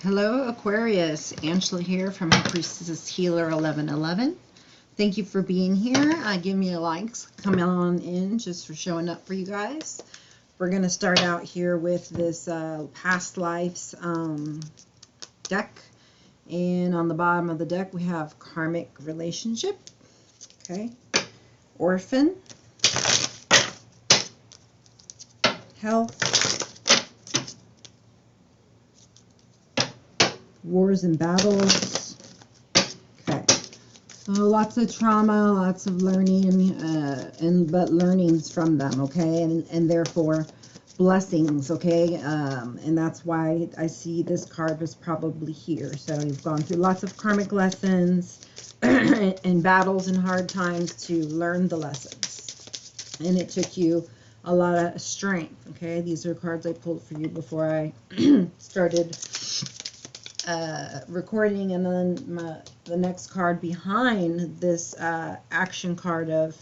Hello, Aquarius. Angela here from Priestess Healer 1111. Thank you for being here. Give me a like. Come on in just for showing up for you guys. We're going to start out here with this past lives deck. And on the bottom of the deck, we have karmic relationship. Okay. Orphan. Health. Wars and battles. Okay, so lots of trauma, lots of learning, but learnings from them. Okay, and therefore blessings. Okay, and that's why I see this card was probably here. So you've gone through lots of karmic lessons and battles and hard times to learn the lessons, and it took you a lot of strength. Okay, these are cards I pulled for you before I started recording, and then the next card behind this action card of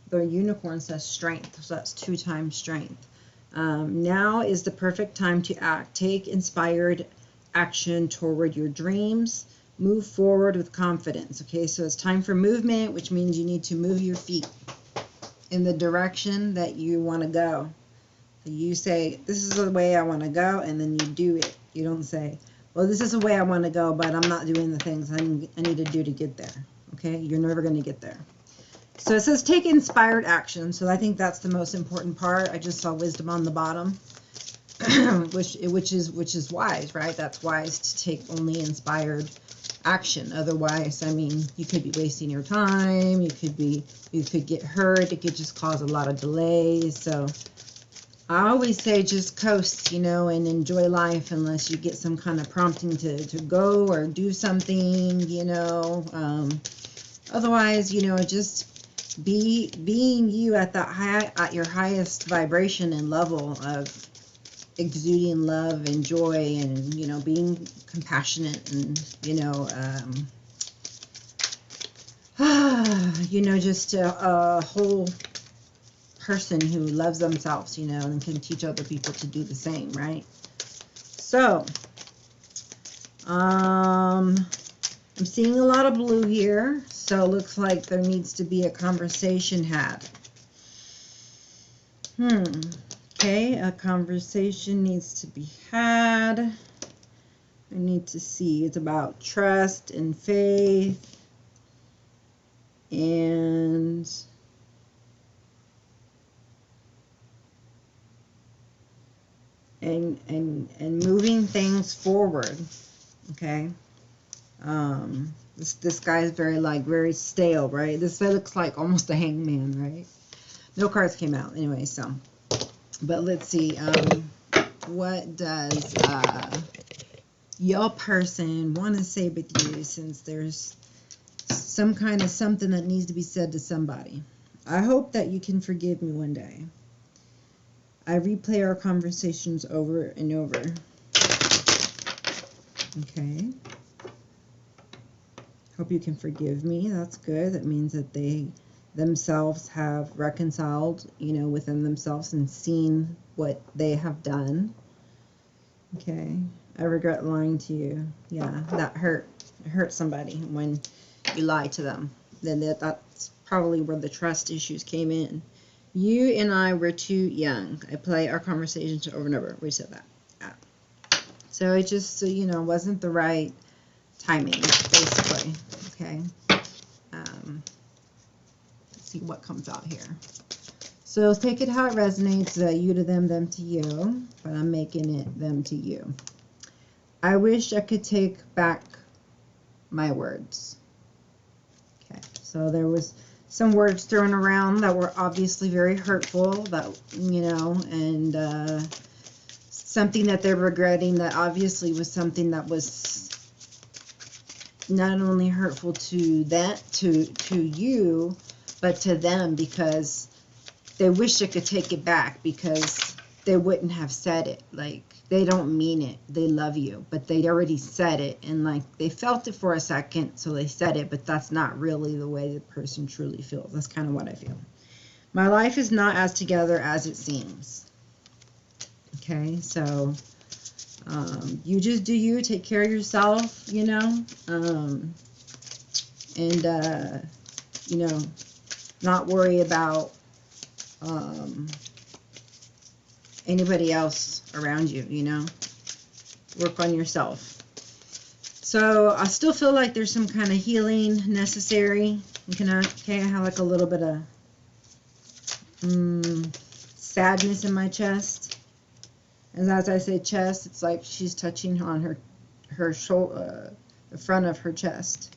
the unicorn says strength, so that's 2 times strength. Now is the perfect time to act. Take inspired action toward your dreams. Move forward with confidence. Okay, so it's time for movement, which means you need to move your feet in the direction that you want to go. So you say, this is the way I want to go, and then you do it. You don't say, well, this is the way I want to go, but I'm not doing the things I need to do to get there. Okay, you're never going to get there. So it says take inspired action. So I think that's the most important part. I just saw wisdom on the bottom, which is wise, right? That's wise to take only inspired action. Otherwise, I mean, you could be wasting your time. You could get hurt. It could just cause a lot of delays. So I always say just coast, you know, and enjoy life unless you get some kind of prompting to go or do something, you know. Otherwise, you know, just being you at your highest vibration and level of exuding love and joy, and, you know, being compassionate, and, you know, you know, just a whole person who loves themselves, you know, and can teach other people to do the same, right? So I'm seeing a lot of blue here, so it looks like there needs to be a conversation had. Okay, a conversation needs to be had. I need to see, it's about trust and faith and moving things forward. Okay, this guy is very stale, right? This looks like almost a hangman, right? No cards came out anyway, so, but let's see, what does your person want to say with you, since there's some kind of something that needs to be said to somebody. I hope that you can forgive me one day. I replay our conversations over and over. Okay. Hope you can forgive me. That's good. That means that they themselves have reconciled, you know, within themselves and seen what they have done. Okay. I regret lying to you. Yeah, that hurt. It hurt somebody when you lie to them. Then that's probably where the trust issues came in. You and I were too young. I play our conversations over and over. We said that. Yeah. So it just, you know, wasn't the right timing, basically. Okay. Let's see what comes out here. So take it how it resonates. You to them, them to you. But I'm making it them to you. I wish I could take back my words. Okay. So there was some words thrown around that were obviously very hurtful, that, you know, and something that they're regretting that obviously was something that was not only hurtful to that, to you, but to them, because they wish they could take it back, because they wouldn't have said it. Like, they don't mean it. They love you, but they already said it, and like they felt it for a second, so they said it, but that's not really the way the person truly feels. That's kind of what I feel. My life is not as together as it seems. Okay, so You just do you, take care of yourself, you know, and, you know, not worry about anybody else around you, you know. Work on yourself. So I still feel like there's some kind of healing necessary. Okay, I have like a little bit of sadness in my chest. And as I say chest, it's like she's touching on her shoulder, the front of her chest.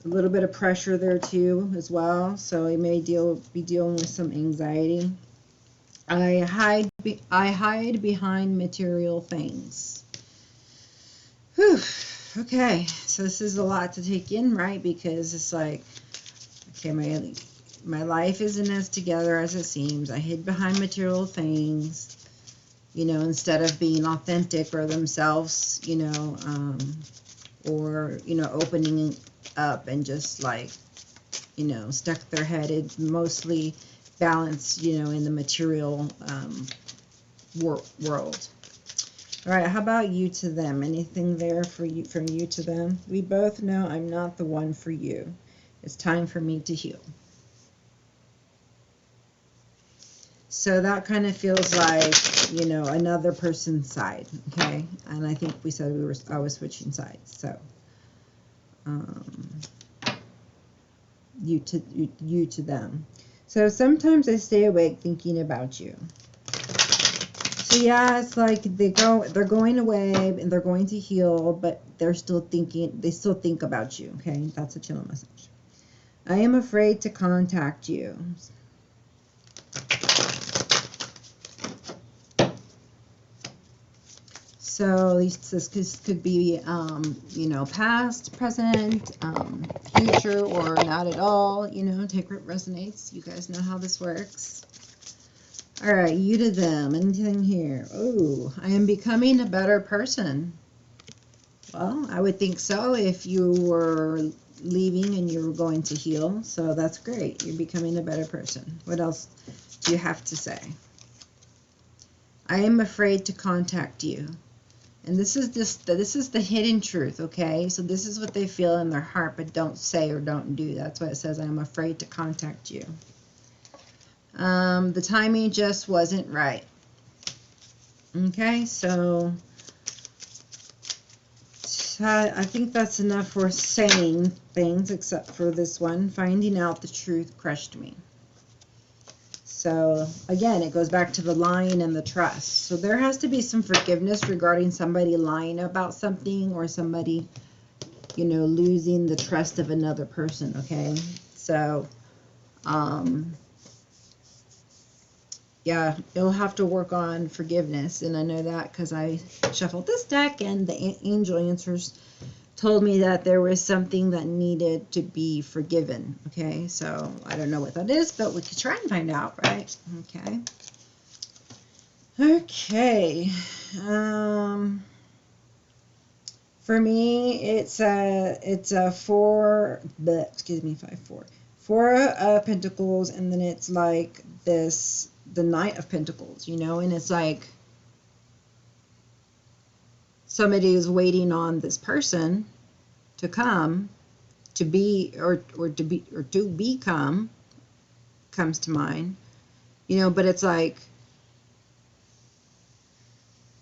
A little bit of pressure there too as well. So I may be dealing with some anxiety. I hide behind material things. Whew. Okay, so this is a lot to take in, right? Because it's like, okay, my life isn't as together as it seems. I hid behind material things, you know, instead of being authentic or themselves, you know, or, you know, opening up and just like, you know, stuck their head. It's mostly balanced, you know, in the material world. All right, how about you to them? Anything there for you, from you to them? We both know I'm not the one for you. It's time for me to heal. So that kind of feels like, you know, another person's side, okay? And I think we said I was switching sides. So you to them. So sometimes I stay awake thinking about you. So yeah, it's like they're going away and they're going to heal, but they're still thinking, they still think about you, okay? That's a channel message. I am afraid to contact you. So this could be, you know, past, present, future, or not at all, you know, take what resonates. You guys know how this works. All right, you to them. Anything here? Oh, I am becoming a better person. Well, I would think so if you were leaving and you were going to heal. So that's great. You're becoming a better person. What else do you have to say? I am afraid to contact you. And this is the hidden truth, okay? So this is what they feel in their heart, but don't say or don't do. That's why it says, I'm afraid to contact you. The timing just wasn't right. Okay, so I think that's enough for saying things, except for this one. Finding out the truth crushed me. So again, it goes back to the lying and the trust. So there has to be some forgiveness regarding somebody lying about something, or somebody, you know, losing the trust of another person, okay? So, yeah, you'll have to work on forgiveness. And I know that because I shuffled this deck and the angel answers told me that there was something that needed to be forgiven. Okay, so I don't know what that is, but we could try and find out, right? Okay. Okay. For me, it's a 4 of Pentacles, and then it's like this, the Knight of Pentacles, you know, and it's like somebody is waiting on this person to come, to be, or to become, comes to mind, you know, but it's like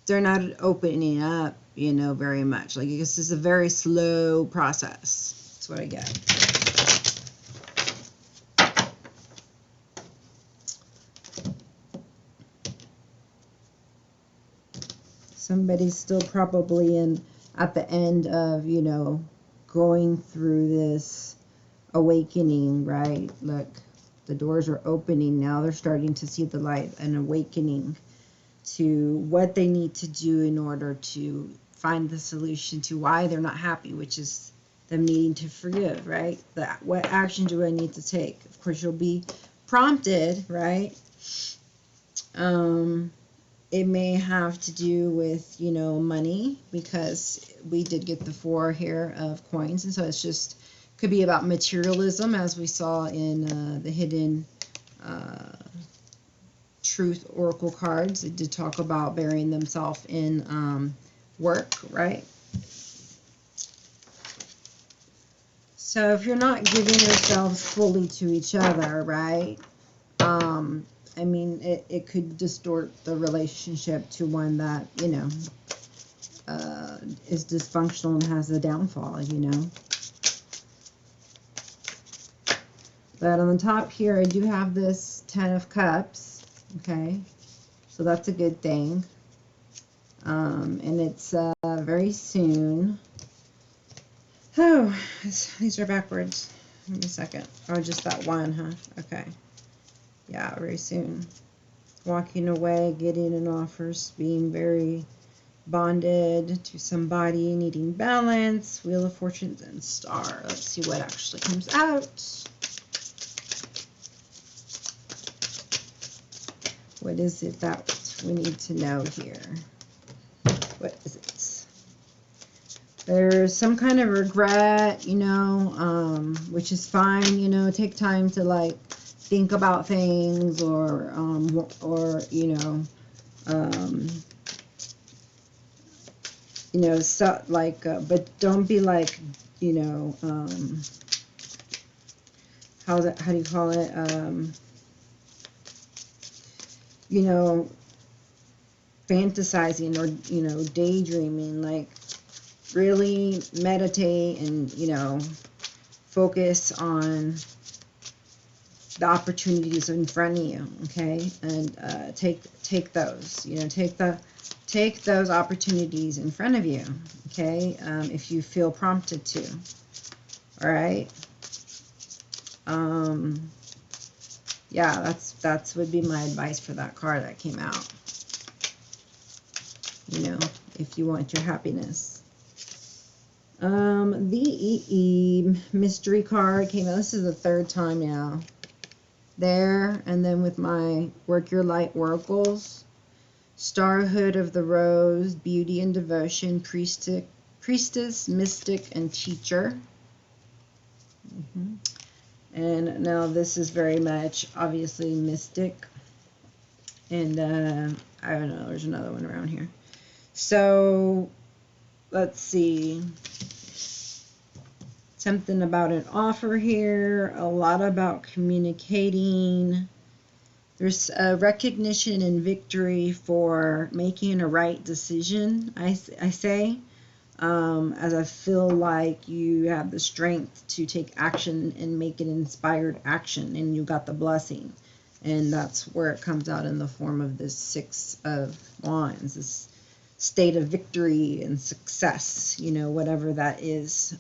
they're not opening up, you know, very much. Like, this is a very slow process. That's what I get. Somebody's still probably at the end of, you know, going through this awakening, right? Look, the doors are opening now. They're starting to see the light, and awakening to what they need to do in order to find the solution to why they're not happy, which is them needing to forgive, right? What action do I need to take? Of course, you'll be prompted, right? It may have to do with, you know, money, because we did get the 4 here of coins, and so it's just could be about materialism, as we saw in the hidden truth oracle cards. It did talk about burying themselves in work, right? So if you're not giving yourselves fully to each other, right? I mean, it could distort the relationship to one that, you know, is dysfunctional and has a downfall, you know. But on the top here, I do have this 10 of Cups, okay? So that's a good thing. And it's very soon. Oh, these are backwards. Give me a second. Oh, just that one, huh? Okay. Yeah, very soon. Walking away, getting an offer, being very bonded to somebody, needing balance, Wheel of Fortunes, and Star. Let's see what actually comes out. What is it that we need to know here? What is it? There's some kind of regret, you know, which is fine, you know. Take time to, like, think about things, or you know, so, like, but don't be like, you know, how do you call it? You know, fantasizing, or, you know, daydreaming. Like, really meditate and, you know, focus on the opportunities in front of you, okay? And take those, you know, take those opportunities in front of you, okay? If you feel prompted to, all right? Yeah, that's would be my advice for that card that came out. You know, if you want your happiness. The mystery card came out. This is the third time now. There, and then with my Work Your Light oracles, Starhood of the Rose, Beauty and Devotion, Priestess, Mystic, and Teacher. And now this is very much, obviously, Mystic. And, I don't know, there's another one around here. So, let's see. Something about an offer here, a lot about communicating. There's a recognition and victory for making a right decision, I say, as I feel like you have the strength to take action and make an inspired action, and you got the blessing. And that's where it comes out in the form of this Six of Wands, this state of victory and success, you know, whatever that is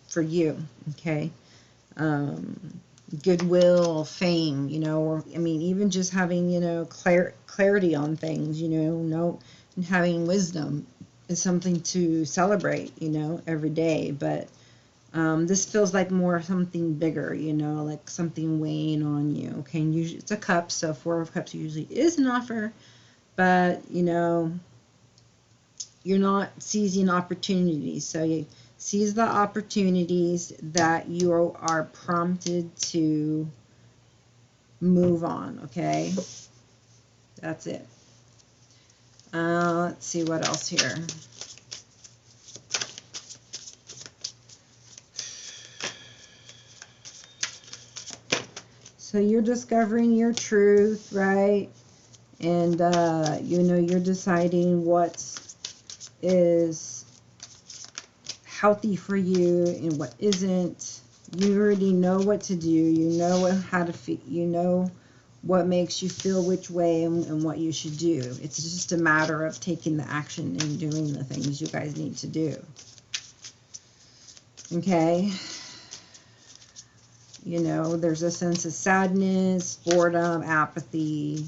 for you, okay? Goodwill, fame, you know, or, I mean, even just having, you know, clarity on things, you know, and having wisdom is something to celebrate, you know, every day. But this feels like more something bigger, you know, like something weighing on you, okay? And usually it's a cup, so Four of Cups usually is an offer, but, you know, you're not seizing opportunities. So you seize the opportunities that you are prompted to move on, okay? That's it. Let's see what else here. So you're discovering your truth, right? And, you know, you're deciding what is healthy for you and what isn't. You already know what to do. You know how to feel. You know what makes you feel which way and what you should do. It's just a matter of taking the action and doing the things you guys need to do. Okay? You know, there's a sense of sadness, boredom, apathy,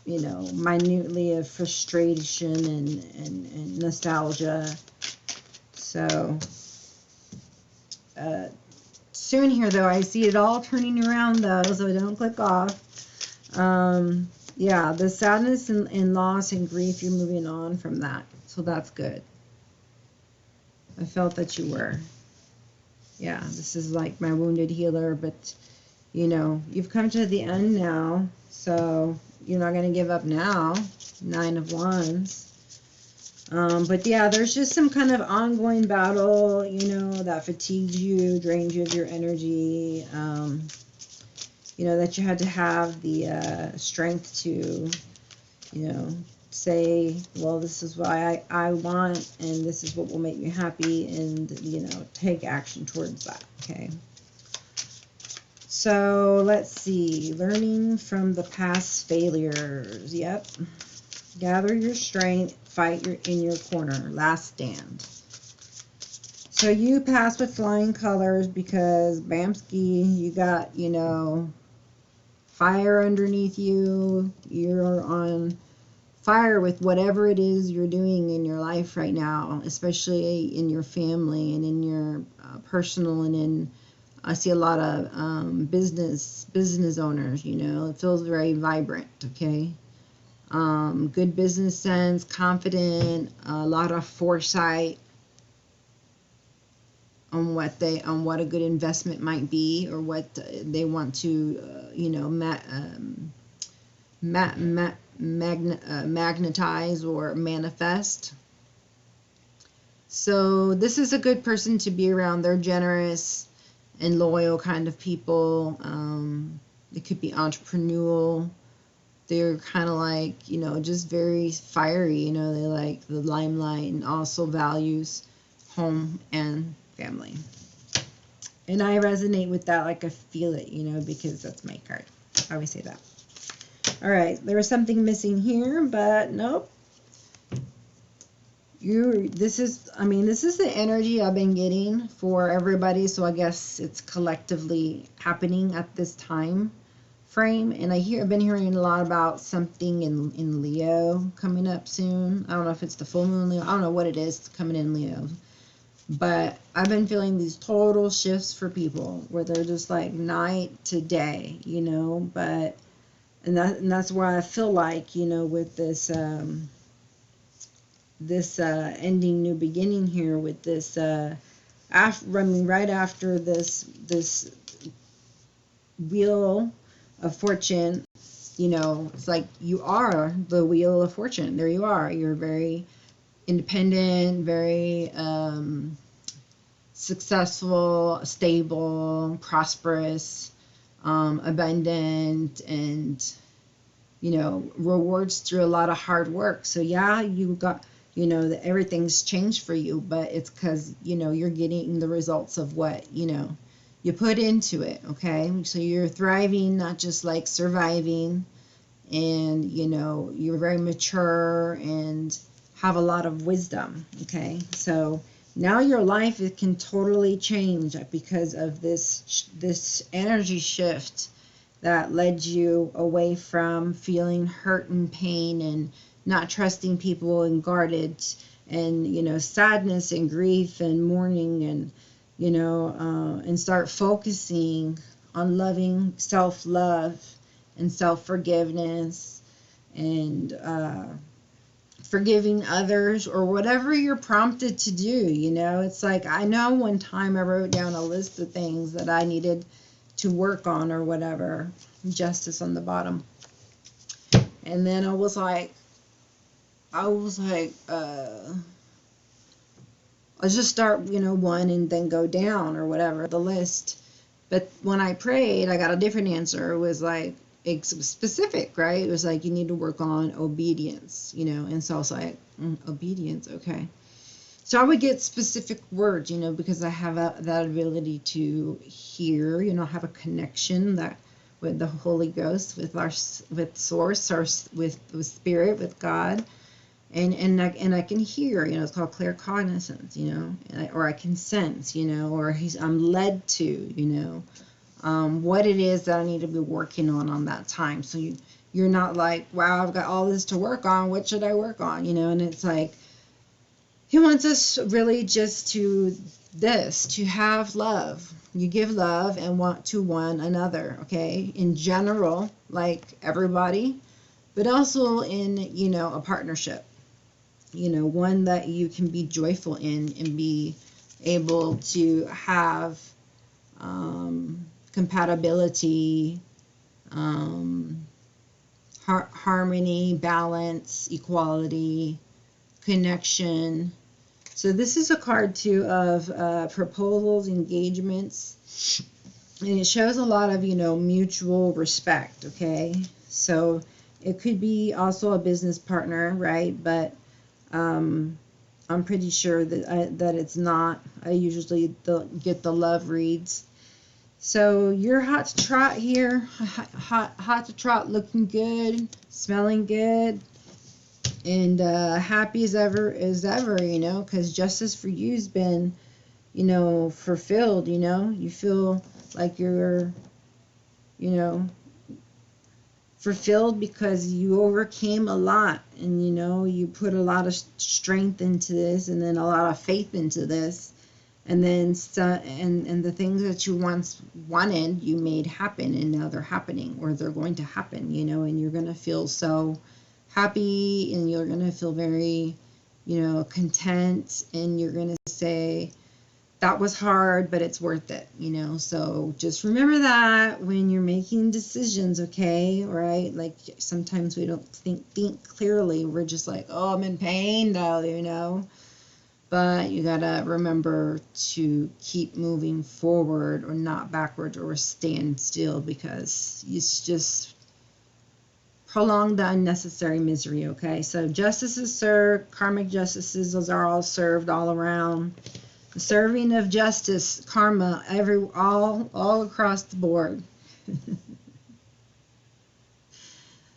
you know, minutely of frustration and nostalgia. So, soon here, though, I see it all turning around, though, so don't click off. Yeah, the sadness and loss and grief, you're moving on from that. So that's good. I felt that you were. Yeah, this is like my wounded healer, but You know, you've come to the end now, so you're not going to give up now. 9 of Wands. But yeah, there's just some kind of ongoing battle, you know, that fatigues you, drains you of your energy. You know, that you had to have the strength to, you know, say, well, this is what I want, and this is what will make me happy, and, you know, take action towards that, okay? So, let's see. Learning from the past failures. Yep. Gather your strength. Fight in your corner. Last stand. So, you passed with flying colors because, Bamski, you got, you know, fire underneath you. You're on fire with whatever it is you're doing in your life right now, especially in your family and in your personal, and in, I see a lot of business owners, you know. It feels very vibrant, okay? Good business sense, confident, a lot of foresight on what a good investment might be, or what they want to, you know, magnetize or manifest. So this is a good person to be around. They're generous and loyal kind of people. They could be entrepreneurial. They're kind of like, you know, just very fiery, you know. They like the limelight, and also values home and family. And I resonate with that, like I feel it, you know, because that's my card. I always say that. All right, there was something missing here, but nope. This is the energy I've been getting for everybody, so I guess it's collectively happening at this time frame. And I've been hearing a lot about something in Leo coming up soon. I don't know if it's the full moon Leo. I don't know what it is coming in Leo. But I've been feeling these total shifts for people where they're just like night to day, you know. But and that's why I feel like, you know, with this ending new beginning here, with this right after this wheel of fortune, you know, it's like you are the wheel of fortune. There you are. You're very independent, very successful, stable, prosperous, abundant, and, you know, rewards through a lot of hard work. So yeah, you got, you know, that everything's changed for you, but it's because, you know, you're getting the results of what, you know, you put into it, okay? So you're thriving, not just like surviving, and, you know, you're very mature and have a lot of wisdom, okay? So now your life, it can totally change because of this energy shift that led you away from feeling hurt and pain and not trusting people and guarded, and, you know, sadness and grief and mourning, and, you know, and start focusing on loving, self-love and self-forgiveness, and forgiving others, or whatever you're prompted to do, you know. It's like, I know one time I wrote down a list of things that I needed to work on, or whatever, justice on the bottom. And then I was like, let's just start, you know, one and then go down, or whatever, the list. But when I prayed, I got a different answer. It was like, it's specific, right? It was like, you need to work on obedience, you know. And so I was like, obedience, okay. So I would get specific words, you know, because I have that ability to hear, you know, have a connection that with the Holy Ghost, with Source, or with Spirit, with God, and I can hear, you know. It's called claircognizance, you know, or I can sense, you know, or I'm led to, you know, what it is that I need to be working on that time. So you're not like, wow, I've got all this to work on. What should I work on, you know? And it's like, He wants us really just to have love. You give love and want to one another, okay? In general, like everybody, but also in, you know, a partnership, you know, one that you can be joyful in and be able to have compatibility, harmony, balance, equality, connection. So this is a card too of proposals, engagements, and it shows a lot of, you know, mutual respect. Okay, so it could be also a business partner, right? But I'm pretty sure that that it's not. I usually get the love reads. So you're hot to trot here, hot to trot, looking good, smelling good, and happy as ever, you know, because justice for you has been, you know, fulfilled. You know, you feel like you're, you know, fulfilled because you overcame a lot, and you know, you put a lot of strength into this, and then a lot of faith into this, and then and the things that you once wanted, you made happen, and now they're happening, or they're going to happen, you know, and you're going to feel so happy, and you're going to feel very, you know, content, and you're going to say, that was hard, but it's worth it, you know. So just remember that when you're making decisions, okay? Right? Like sometimes we don't think clearly. We're just like, oh, I'm in pain though, you know. But you gotta remember to keep moving forward, or not backward, or stand still, because it's just prolong the unnecessary misery, okay? So justice is served, karmic justices, those are all served all around. The serving of justice, karma, all across the board.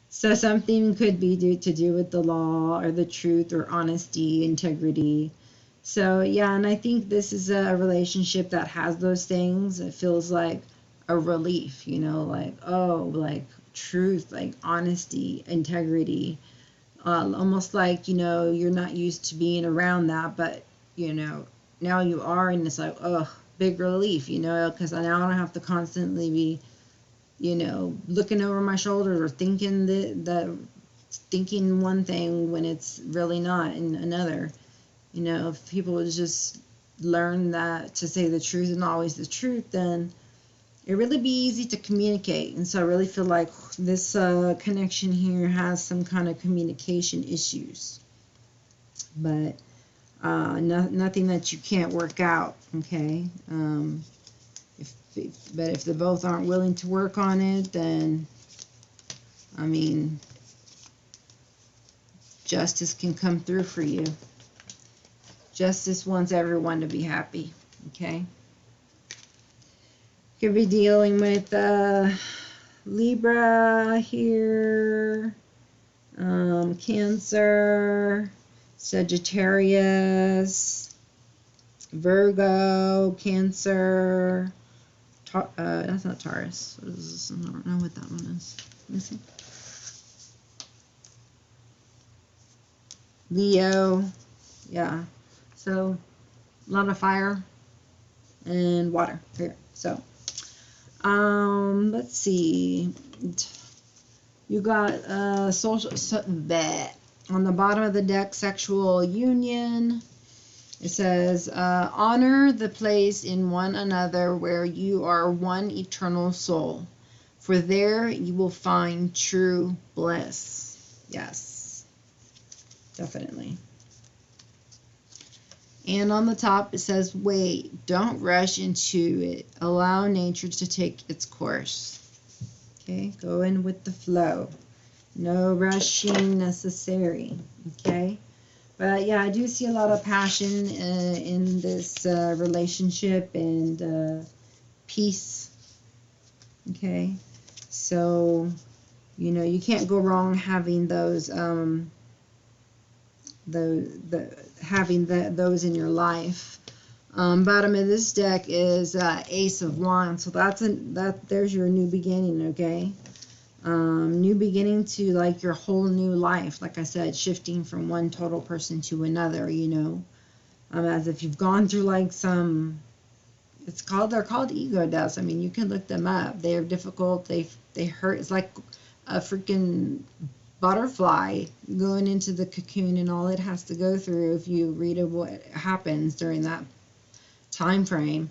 So something could be to do with the law, or the truth, or honesty, integrity. So yeah, and I think this is a relationship that has those things. It feels like a relief, you know, like, oh, like truth, like honesty, integrity. Almost like, you know, you're not used to being around that, but, you know, now you are, and it's like, oh, big relief, you know, because now I don't have to constantly be, you know, looking over my shoulder, or thinking thinking one thing when it's really not in another. You know, if people would just learn that to say the truth and always the truth, then it really be easy to communicate. And so I really feel like this connection here has some kind of communication issues, but nothing that you can't work out, okay? But if they both aren't willing to work on it, then, I mean, justice can come through for you. Justice wants everyone to be happy, okay? Could be dealing with Libra here, Cancer, Sagittarius, Virgo, Cancer, that's not Taurus. What is this? I don't know what that one is. Let me see. Leo, yeah. So a lot of fire and water here. So let's see. You got social on the bottom of the deck, sexual union. It says, honor the place in one another where you are one eternal soul, for there you will find true bliss. Yes, definitely. And on the top it says, wait, don't rush into it. Allow nature to take its course. Okay, go in with the flow. No rushing necessary. Okay. But yeah, I do see a lot of passion in this relationship, and peace. Okay, so you know, you can't go wrong having those those in your life. Bottom of this deck is Ace of Wands, so there's your new beginning. Okay. New beginning to like your whole new life. Like I said, shifting from one total person to another, you know, as if you've gone through like some, they're called ego deaths. I mean, you can look them up. They are difficult. They hurt. It's like a freaking butterfly going into the cocoon, and all it has to go through, if you read of what happens during that time frame,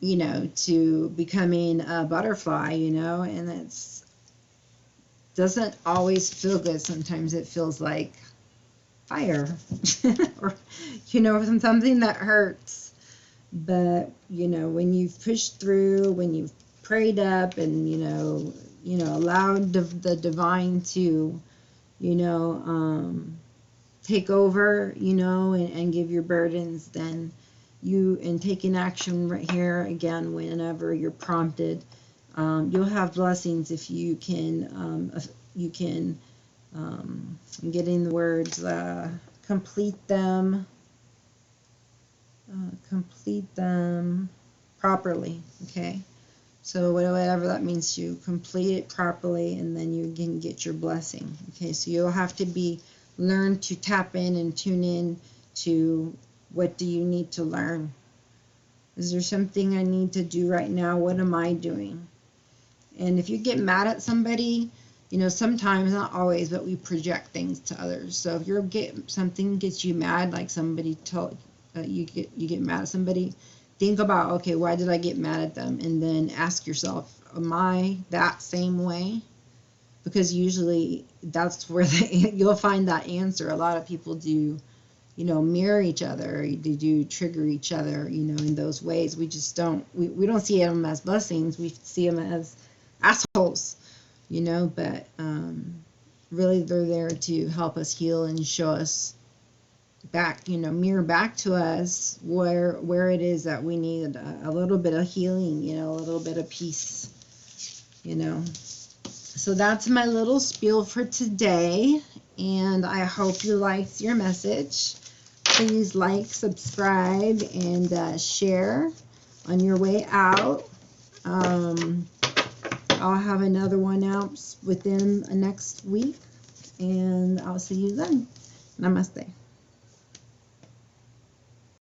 you know, to becoming a butterfly, you know, and it's doesn't always feel good. Sometimes it feels like fire or, you know, something that hurts. But, you know, when you've pushed through, when you've prayed up and, you know, allowed the divine to, you know, take over, you know, and give your burdens, then you, and taking action right here again, whenever you're prompted, you'll have blessings if you can, I'm getting the words, complete them properly, okay? So whatever that means, you complete it properly, and then you can get your blessing, okay? So you'll have to learn to tap in and tune in to what do you need to learn. Is there something I need to do right now? What am I doing? And if you get mad at somebody, you know, sometimes, not always, but we project things to others. So if something gets you mad, like somebody told you get mad at somebody, think about, okay, why did I get mad at them? And then ask yourself, am I that same way? Because usually that's where you'll find that answer. A lot of people do, you know, mirror each other. They do trigger each other, you know, in those ways. We just don't, we don't see them as blessings. We see them as assholes, you know, but really they're there to help us heal and show us back, you know, mirror back to us where it is that we need a little bit of healing, you know, a little bit of peace, you know. So that's my little spiel for today, and I hope you liked your message. Please like, subscribe, and share on your way out. I'll have another one out within the next week, and I'll see you then. Namaste.